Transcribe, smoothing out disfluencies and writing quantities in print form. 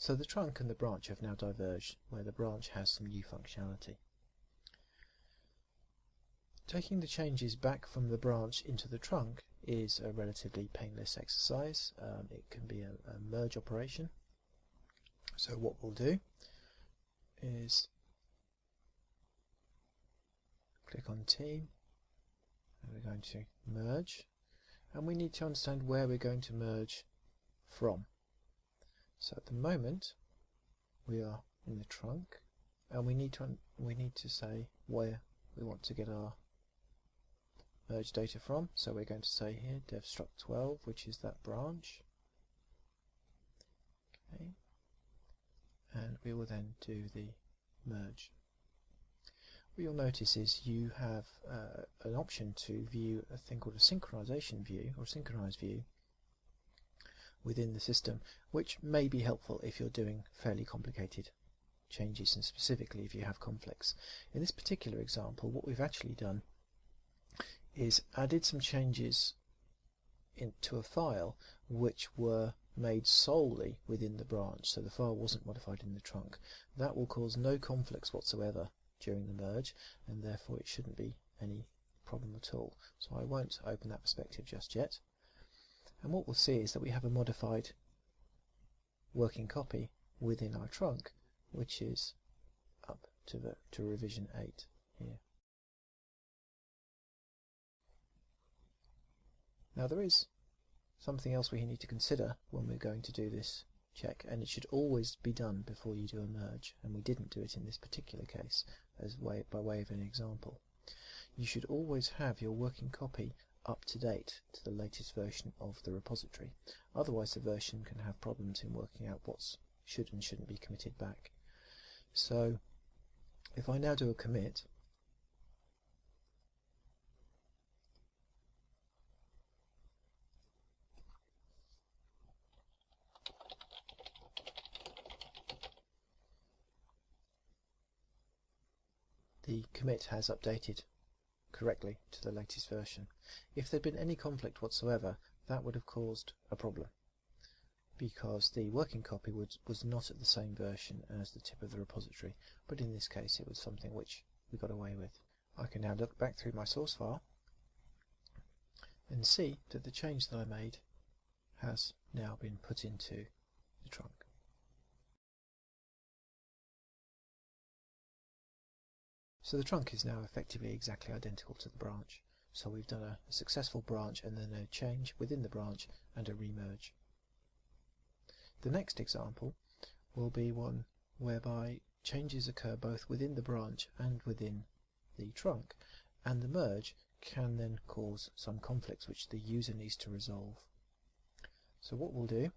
So the trunk and the branch have now diverged, where the branch has some new functionality. Taking the changes back from the branch into the trunk is a relatively painless exercise. It can be a merge operation. So what we'll do is click on Team, and we're going to merge, and we need to understand where we're going to merge from. So at the moment we are in the trunk, and we need to say where we want to get our merge data from. So we're going to say here dev struct 12, which is that branch. Okay. And we will then do the merge. What you'll notice is you have an option to view a thing called a synchronization view, or synchronized view, within the system, which may be helpful if you're doing fairly complicated changes, and specifically if you have conflicts. In this particular example, what we've actually done is added some changes into a file which were made solely within the branch, so the file wasn't modified in the trunk. That will cause no conflicts whatsoever during the merge, and therefore it shouldn't be any problem at all. So I won't open that perspective just yet. And what we'll see is that we have a modified working copy within our trunk, which is up to revision 8 here. Now there is something else we need to consider when we're going to do this check, and it should always be done before you do a merge, and we didn't do it in this particular case by way of an example. You should always have your working copy up to date to the latest version of the repository. Otherwise the version can have problems in working out what should and shouldn't be committed back. So if I now do a commit, the commit has updated correctly to the latest version. If there'd been any conflict whatsoever, that would have caused a problem, because the working copy was not at the same version as the tip of the repository, but in this case it was something which we got away with. I can now look back through my source file and see that the change that I made has now been put into the trunk. So the trunk is now effectively exactly identical to the branch. So we've done a successful branch and then a change within the branch and a remerge. The next example will be one whereby changes occur both within the branch and within the trunk, and the merge can then cause some conflicts which the user needs to resolve. So what we'll do